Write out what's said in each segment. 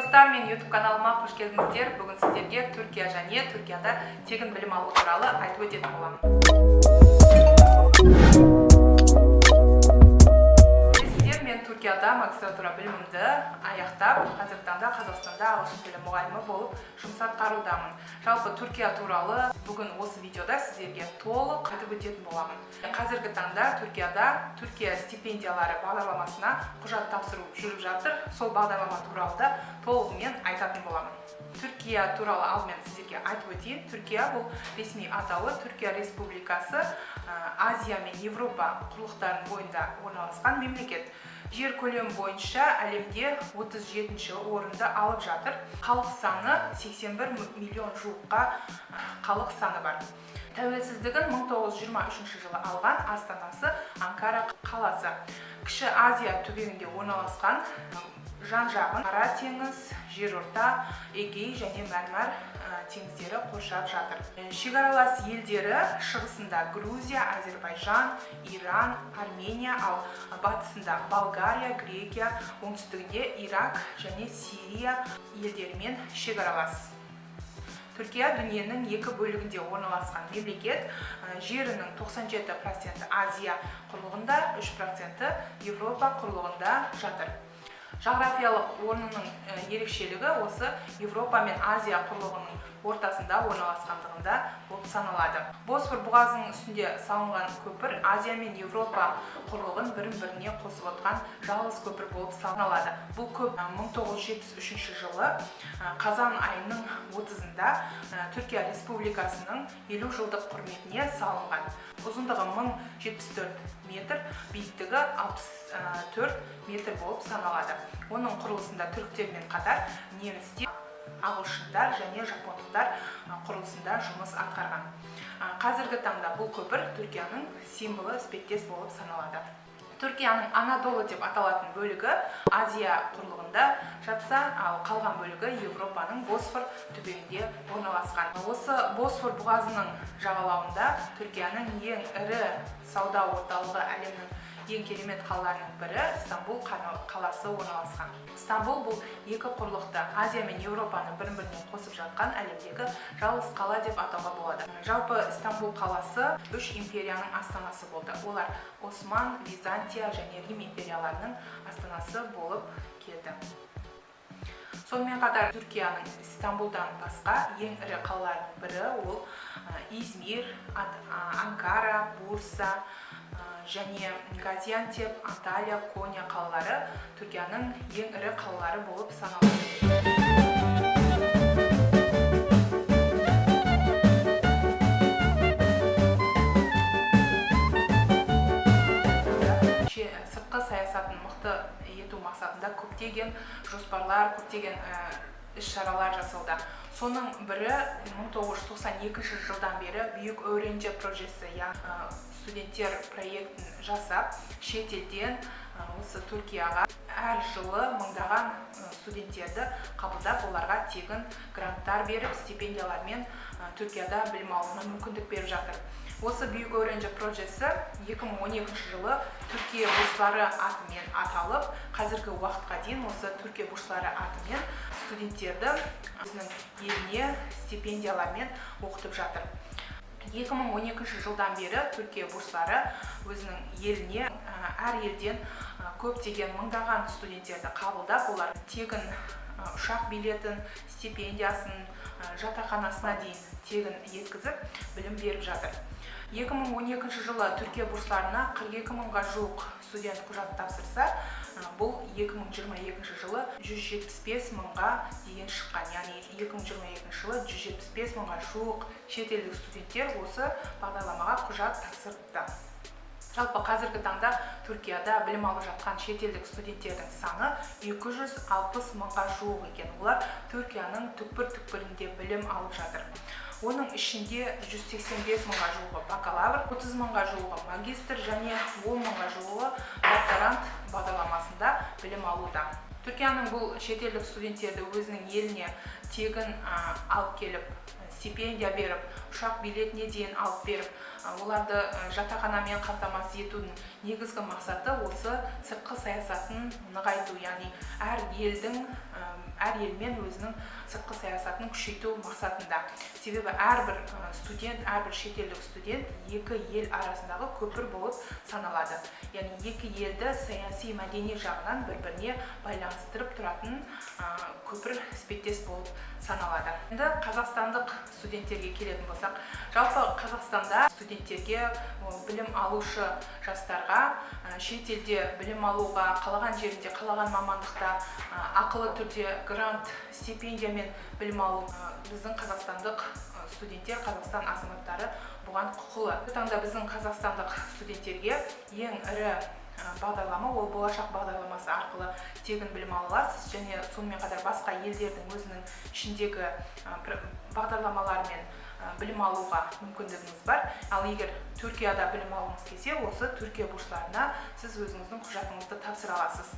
достар, мен YouTube каналыма қош келдіңіздер. Бүгін сіздерге Түркия және Түркияда тегін білім алу туралы айтып өтетін боламын. Білесіздер, мен Түркияда магистратура білімімді аяқтап, қазіргі таңда Қазақстанда ағылшын тілі мұғалімі болып жұмыс атқарудамын. Жалпы Түркия туралы бүгін осы видеода сіздерге толық айтып өтетін боламын. Қазіргі таңда Түркияда Түркия стипендиялары бағдарламасына құжат тапсыру жүріп жатыр. Сол бағдарлама туралы да толығымен айтатын боламын. Түркия туралы алдымен сіздерге айтып өтейін. Түркия бұл ресми атауы Түркия Республикасы Азия мен Европа құрлықтарының бойында орналасқан мемлекет. Жер көлемі бойынша әлемде 37-ші орынды алып жатыр. Халық саны 81 миллион жуыққа халық саны бар. Тәуелсіздігін 1923 жылы алған, астанасы Анкара қаласы. Кіші Азия түбегінде орналасқан, жан-жағын Қара теңіз, жерорта, Эгей және Мәрмәр теңіздері қоршап жатыр. Шекаралас елдері шығысында Грузия, Азербайжан, Иран, Армения, ал батысында Болгария, Грекия, оңтүстігінде Ирак және Сирия елдерімен шекаралас. Түркия дүниенің екі бөлігінде орналасқан мемлекет. Жерінің 97% Азия құрлығында, 3% Европа құрлығында жатыр. Жағрафиялық орнының ерекшелігі осы Европа мен Азия құрлығының ортасында орналасқандығында болып саналады. Босфор бұғазының үстінде салынған көпір Азия мен Европа құрлығын бірін-біріне қосып отырған жалғыз көпір болып саналады. Бұл көпір 1973 жылы қазан айының 30-ында Түркия Республикасының 50 жылдық құрметіне салынған. Ұзындығы 1074 метр, биіктігі 64 метр болып саналады. Оның құрылысында түріктермен қатар немістер, ағылшындар және жапондықтар құрылысында жұмыс атқарған. Қазіргі таңда бұл көпір Түркияның символы іспеттес болып саналады. Түркияның Анадолы деп аталатын бөлігі Азия құрлығында жатса, ал қалған бөлігі Европаның Босфор түбегінде орналасқан. Осы Босфор бұғазының жағалауында Түркияның ең ірі сауда орталығы, әлемнің ең керемет қалаларының бірі Стамбул қаласы орналасқан. Стамбул бұл екі құрлықты Азия мен Европаны бір-біріне қосып жатқан әлемдегі жалғыз қала деп атауға болады. Жалпы Стамбул қаласы 3 империяның астанасы болды. Олар Осман, Византия және Рим империяларының астанасы болып келді. Сонымен қатар Түркияның Стамбулдан басқа ең ірі қалаларының бірі ол Измир, Анкара, Бурса және Газиантеп, Анталия, Коня қалалары Түркияның ең ірі қалалары болып саналады. Сыртқы саясатын мықты ету мақсатында көптеген жоспарлар, көптеген іс-шаралар жасалды. Соның бірі 1992 жылдан бері Büyük Öğrenci Projesi, студенттер проектін жасап, шетелден осы Түркияға әр жылы мыңдаған студенттерді қабылдап, оларға тегін гранттар беріп, стипендиялармен Түркияда білім алуына мүмкіндік беріп жатыр. Осы Büyük Öğrenci Projesi 2012 жылы Түркия бурслары атымен аталып, қазіргі уақытқа дейін осы Түркия бурслары атымен студенттерді өзінің еліне стипендиялармен оқытып жатыр. 2012 жылдан бері Түркия бурслары өзінің еліне әр елден көптеген мыңдаған студенттерді қабылдап, олар тегін ұшақ билетін, стипендиясын, жатақханасына дейін тегін еткізіп, білім беріп жатыр. 2012 жылы Түркия бурсларына 42 мыңға жуық студент құжат тапсырса, бұл 2022 жылы 175 мыңға дейін шыққан. Яғни 2022 жылы 175 мыңға жуық шетелдік студенттер осы бағдарламаға құжат тапсырыпты. Жалпы қазіргі таңда Түркияда білім алып жатқан шетелдік студенттердің саны 260 мыңға жуық екен. Олар Түркияның түкпір-түкпірінде білім алып жатыр. Оның ішінде 185 мыңға жуығы бакалавр, 30 мыңға жуығы магистр және 10 мыңға жуығы докторант бағдарламасында білім алуда. Түркияның бұл шетелдік студенттерді өзінің еліне тегін алып келіп, стипендия беріп, ұшақ билетіне дейін алып беріп, оларды жатақханамен қамтамасыз етудің негізгі мақсаты осы сыртқы саясатын нығайту, яғни әр елмен өзінің сыртқы саясатын күшейту мақсатында. Себебі әрбір студент, әрбір шетелдік студент екі ел арасындағы көпір болып саналады. Яғни екі елді саяси мәдени жағынан бір-біріне байланыстырып тұратын көпір іспеттес болып саналады. Енді қазақстандық студенттерге келетін болсақ, жалпы Қазақстанда студенттерге, білім алушы жастарға шетелде білім алуға, қалаған жерінде, қалаған мамандықта ақылы түрде грант, стипендиямен білім алу біздің қазақстандық студенттер, Қазақстан азаматтары бұған құқылы. Таңда біздің қазақстандық студенттерге ең ірі бағдарлама ол болашақ бағдарламасы арқылы тегін білім ала аласыз, және сонымен қатар басқа елдердің өзінің ішіндегі бағдарламалармен білім алуға мүмкіндігіңіз бар. Ал егер Түркияда білім алуыңыз келсе, осы Түркия бурсларына сіз өзіңіздің құжатыңызды тапсыра аласыз.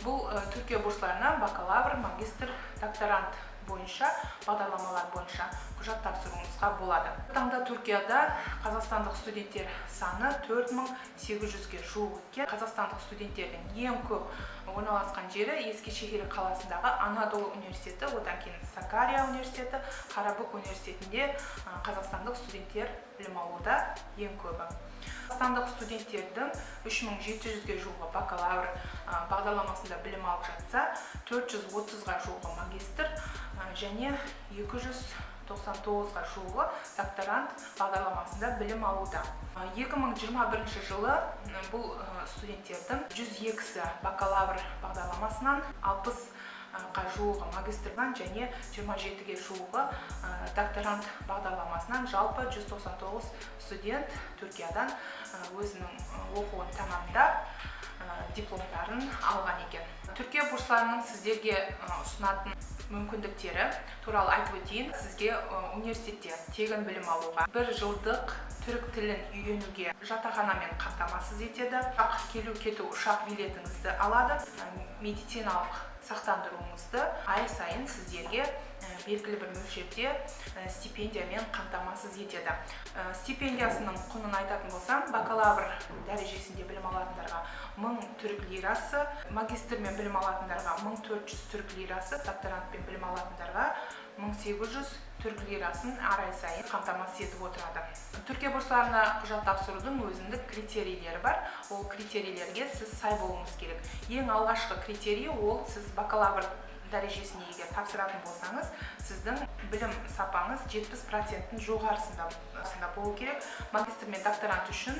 Бұл Түркия бурсларына бакалавр, магистр, докторант бойынша, бағдарламалар бойынша құжат тапсыруыңызға болады. Таңда Түркияда қазақстандық студенттер саны 4800-ге жуық екен. Қазақстандық студенттердің ең көп орналасқан жері Ескешehir қаласындағы Анадолу университеті, одан кейін Сакария университеті, Қарабұқ университетінде қазақстандық студенттер білім алуда ең көбі. Қазақстандық студенттердің 3700-ге жуығы бакалавр бағдарламасында білім алып жатса, 430-ға жуығы магистр және 299-ға жуығы докторант бағдарламасында білім алуда. 2021 жылы бұл студенттердің 102-сі бакалавр бағдарламасынан, 60-ға жуығы магистрдан және 27-ге жуығы докторант бағдарламасынан, жалпы 199 студент Түркиядан өзінің оқуын тамамдап дипломдарын алған екен. Түркия бурсларының сіздерге ұсынатын мүмкіндіктері туралы айтып өтейін. Сізге университетте тегін білім алуға 1 жылдық түрік тілін үйренуге жатақханамен қамтамасыз етеді. Келу-кету ұшақ билетіңізді алады. Медициналық сақтандыруыңызды ай сайын сіздерге белгілі бір мөлшерде стипендиямен қамтамасыз етеді. Стипендиясының құнын айтатын болсам, бакалавр дәрежесінде білім алатындарға 1000 түрік лирасы, магистрмен білім алатындарға 1400 түрік лирасы, докторантпен білім алатындарға 1800 түрік лирасын ай сайын қамтамасыз етіп отырады. Түркия бурсларына құжат тапсырудың өзіндік критерийлері бар. Ол критерийлерге сіз сай болуыңыз керек. Ең алғашқы критерий ол сіз бакалавр дәрежесіне егер тапсыратын болсаңыз, сіздің білім сапаңыз 70%-ның жоғарысында болу керек. Магистр мен докторант үшін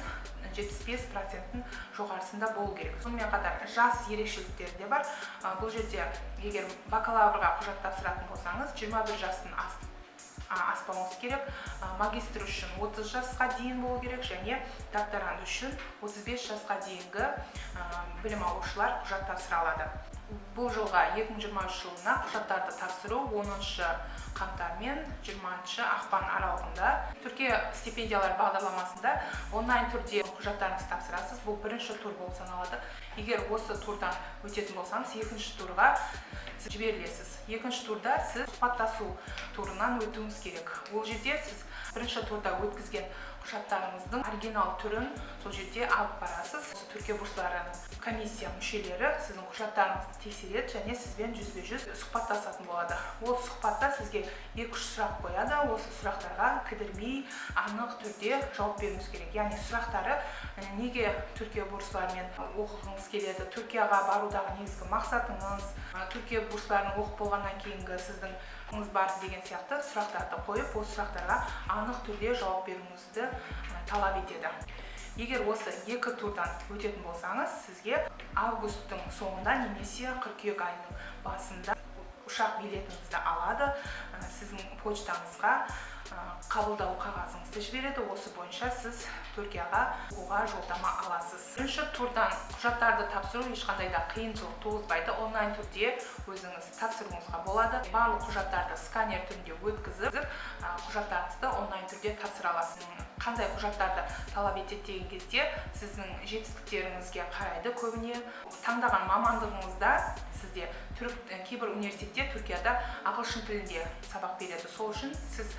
75%-ның жоғарысында болу керек. Сонымен қатар жас ерекшеліктері де бар. Бұл жерде егер бакалаврға құжат тапсыратын болсаңыз, 21 жастың аспауыңыз керек. Магистр үшін 30 жасқа дейін болу керек және докторант үшін 35 жасқа дейінгі білім алушылар құжат тапсыра алады. Бұл жылға 2023 жылына құжаттарды тапсыру 10 қаңтар мен 20 ақпан аралығында. Түркия стипендиялар бағдарламасында онлайн түрде құжаттарыңызды тапсырасыз. Бұл бірінші тур болып саналады. Егер осы турдан өтетін болсаңыз, екінші турға жіберілесіз. Екінші турда сіз сұхбаттасу турынан өтуіңіз керек. Ол жерде сіз бірінші турда өткізген құжаттарыңыздың оригинал түрін сол жерде алып барасыз. Түркия бурсларының комиссия мүшелері сіздің құжаттарыңызды тексереді және сізбен жүзбе-жүз сұхбаттасатын болады. Ол сұхбатта сізге 2-3 сұрақ қояды. Осы сұрақтарға кідірмей, анық түрде жауап беруіңіз керек. Яғни сұрақтары неге Түркия бурсларымен оқығыңыз келеді, Түркияға барудағы негізгі мақсатыңыз, Түркия бурсларын оқып болғаннан кейінгі сіздің бар деген сияқты сұрақтарды қойып, осы сұрақтарға анық түрде жауап беруіңізді талап етеді. Егер осы 2 турдан өтетін болсаңыз, сізге августтың соңында немесе қыркүйек айының басында ұшақ билетіңізді алады, сіздің почтаңызға қабылдау қағазыңызды жібереді. Осы бойынша сіз Түркияға оқуға жолдама аласыз. Бірінші турдан құжаттарды тапсыру ешқандай да қиыншылық туғызбайды. Онлайн түрде өзіңіз тапсыруыңызға болады. Барлық құжаттарды сканер түрінде өткізіп, құжаттарыңызды онлайн түрде тапсыра аласыз. Қандай құжаттарды талап етеді деген кезде сіздің жетістіктеріңізге қарайды көбіне. Таңдаған мамандығыңызда сізде кейбір университетте Түркияда ағылшын тілінде сабақ береді. Сол үшін сіз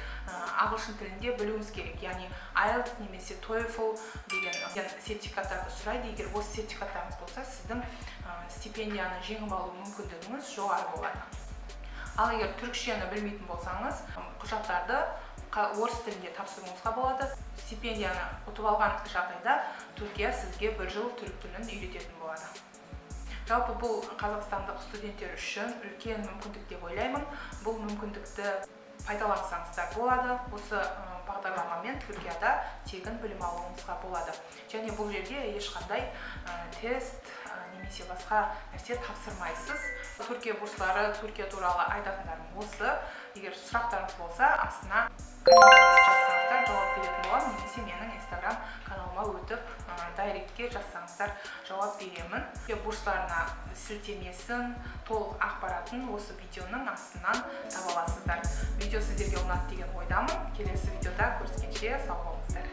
ағылшын тілінде білуіңіз керек. Яғни IELTS немесе TOEFL деген сертификаттарды сұрайды. Егер осы сертификаттарыңыз болса, сіздің стипендияны жеңіп алу мүмкіндігіңіз жоғары болады. Ал егер түркішені білмейтін болсаңыз, құжаттарды орыс тілінде тапсыруыңызға болады. Стипендияны ұтып алған жағдайда Түркия сізге 1 жыл түрік тілін үйрететін болады. Жалпы бұл қазақстандық студенттер үшін үлкен мүмкіндік деп ойлаймын. Бұл мүмкіндікті пайдалансаңыздар болады. Осы бағдарламамен Түркияда тегін білім алуыңызға болады. Және бұл жерде ешқандай тест немесе басқа нәрсе тапсырмайсыз. Түркия бурслары, Түркия туралы айтатындарым осы. Егер сұрақтарыңыз болса, астына жазсаңыздар жауап беретін боламын, немесе менің Instagram каналыма өтіп, дайректке жазсаңыздар жауап беремін. Бурсларына сілтемесін, толық ақпаратын осы видеоның астынан таба аласыздар. Видео сіздерге ұнады деген ойдамын. Келесі видеода көріскенше сау болыңыздар.